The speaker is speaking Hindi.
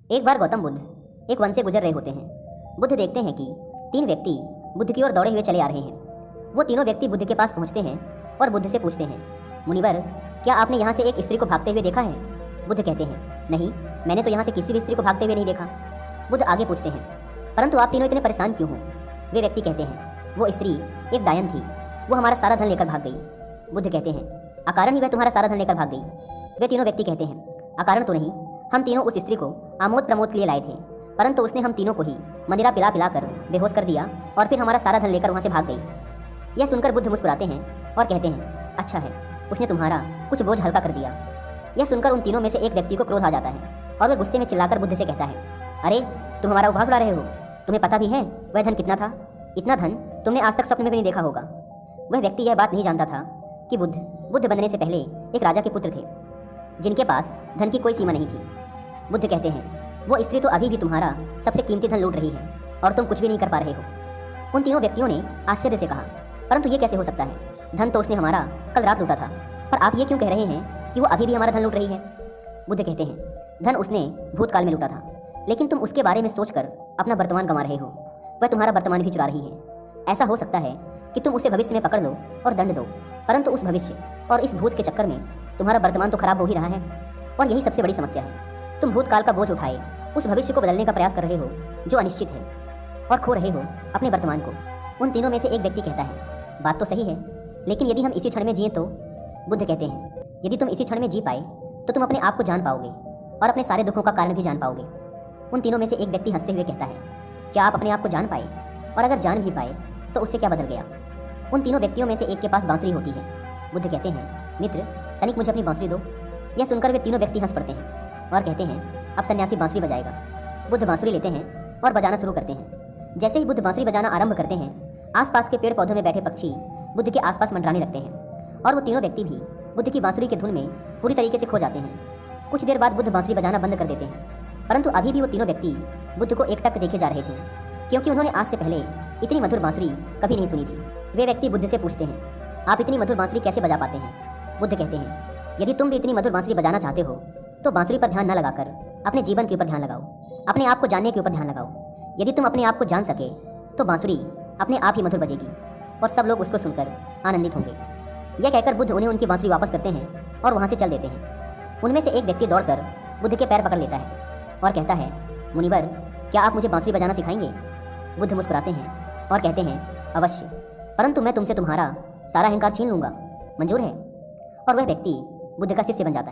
एक बार गौतम बुद्ध एक वन से गुजर रहे होते हैं। बुद्ध देखते हैं कि 3 व्यक्ति बुद्ध की ओर दौड़े हुए चले आ रहे हैं। वो तीनों व्यक्ति बुद्ध के पास पहुंचते हैं और बुद्ध से पूछते हैं, मुनिवर, क्या आपने यहाँ से एक स्त्री को भागते हुए देखा है? बुद्ध कहते हैं, नहीं, मैंने तो यहाँ से किसी भी स्त्री को भागते हुए नहीं देखा। बुद्ध आगे पूछते हैं, परंतु आप तीनों इतने परेशान क्यों हो? वे व्यक्ति कहते हैं, वो स्त्री एक डायन थी, वो हमारा सारा धन लेकर भाग गई। बुद्ध कहते हैं, अकारण ही वह तुम्हारा सारा धन लेकर भाग गई? वे तीनों व्यक्ति कहते हैं, अकारण तो नहीं, हम तीनों उस स्त्री को आमोद प्रमोद के लिए लाए थे, परंतु उसने हम तीनों को ही मदिरा पिला पिला कर बेहोश कर दिया और फिर हमारा सारा धन लेकर वहाँ से भाग गई। यह सुनकर बुद्ध मुस्कुराते हैं और कहते हैं, अच्छा है, उसने तुम्हारा कुछ बोझ हल्का कर दिया। यह सुनकर उन तीनों में से एक व्यक्ति को क्रोध आ जाता है और वह गुस्से में चिल्लाकर बुद्ध से कहता है, अरे तुम हमारा उपहास उड़ा रहे हो, तुम्हें पता भी है वह धन कितना था? इतना धन तुमने आज तक स्वप्न में भी नहीं देखा होगा। वह व्यक्ति यह बात नहीं जानता था कि बुद्ध बनने से पहले एक राजा के पुत्र थे जिनके पास धन की कोई सीमा नहीं थी। बुद्ध कहते हैं, वो स्त्री तो अभी भी तुम्हारा सबसे कीमती धन लूट रही है और तुम कुछ भी नहीं कर पा रहे हो। उन तीनों व्यक्तियों ने आश्चर्य से कहा, परंतु ये कैसे हो सकता है? धन तो उसने हमारा कल रात लूटा था, पर आप ये क्यों कह रहे हैं कि वो अभी भी हमारा धन लूट रही है? बुद्ध कहते हैं, धन उसने भूतकाल में लूटा था, लेकिन तुम उसके बारे में सोचकर अपना वर्तमान गंवा रहे हो। वह तुम्हारा वर्तमान भी चुरा रही है। ऐसा हो सकता है कि तुम उसे भविष्य में पकड़ लो और दंड दो, परंतु उस भविष्य और इस भूत के चक्कर में तुम्हारा वर्तमान तो खराब हो ही रहा है। और यही सबसे बड़ी समस्या है, तुम भूतकाल का बोझ उठाए उस भविष्य को बदलने का प्रयास कर रहे हो जो अनिश्चित है, और खो रहे हो अपने वर्तमान को। उन तीनों में से एक व्यक्ति कहता है, बात तो सही है, लेकिन यदि हम इसी क्षण में जिए तो? बुद्ध कहते हैं, यदि तुम इसी क्षण में जी पाए तो तुम अपने आप को जान पाओगे और अपने सारे दुखों का कारण भी जान पाओगे। उन तीनों में से एक व्यक्ति हंसते हुए कहता है, क्या आप अपने आप को जान पाए? और अगर जान भी पाए तो उससे क्या बदल गया? उन तीनों व्यक्तियों में से एक के पास बांसुरी होती है। बुद्ध कहते हैं, मित्र, तनिक मुझे अपनी बांसुरी दो। यह सुनकर वे तीनों व्यक्ति हंस पड़ते हैं और कहते हैं, अब सन्यासी बांसुरी बजाएगा। बुद्ध बांसुरी लेते हैं और बजाना शुरू करते हैं। जैसे ही बुद्ध बांसुरी बजाना आरंभ करते हैं, आसपास के पेड़ पौधों में बैठे पक्षी बुद्ध के आसपास मंडराने लगते हैं और वो तीनों व्यक्ति भी बुद्ध की बांसुरी की धुन में पूरी तरीके से खो जाते हैं। कुछ देर बाद बुद्ध बांसुरी बजाना बंद कर देते हैं, परंतु अभी भी वो तीनों व्यक्ति बुद्ध को एकटक देखे जा रहे थे, क्योंकि उन्होंने आज से पहले इतनी मधुर बांसुरी कभी नहीं सुनी थी। वे व्यक्ति बुद्ध से पूछते हैं, आप इतनी मधुर बांसुरी कैसे बजा पाते हैं? बुद्ध कहते हैं, यदि तुम भी इतनी मधुर बांसुरी बजाना चाहते हो तो बांसुरी पर ध्यान न लगाकर अपने जीवन के ऊपर ध्यान लगाओ, अपने आप को जानने के ऊपर ध्यान लगाओ। यदि तुम अपने आप को जान सके तो बांसुरी अपने आप ही मधुर बजेगी और सब लोग उसको सुनकर आनंदित होंगे। यह कहकर बुद्ध उन्हें उनकी बांसुरी वापस करते हैं और वहाँ से चल देते हैं। उनमें से एक व्यक्ति दौड़कर बुद्ध के पैर पकड़ लेता है और कहता है, मुनिवर, क्या आप मुझे बांसुरी बजाना सिखाएंगे? बुद्ध मुस्कुराते हैं और कहते हैं, अवश्य, परंतु मैं तुमसे तुम्हारा सारा अहंकार छीन लूंगा, मंजूर है? और वह व्यक्ति बुद्ध का शिष्य बन जाता है।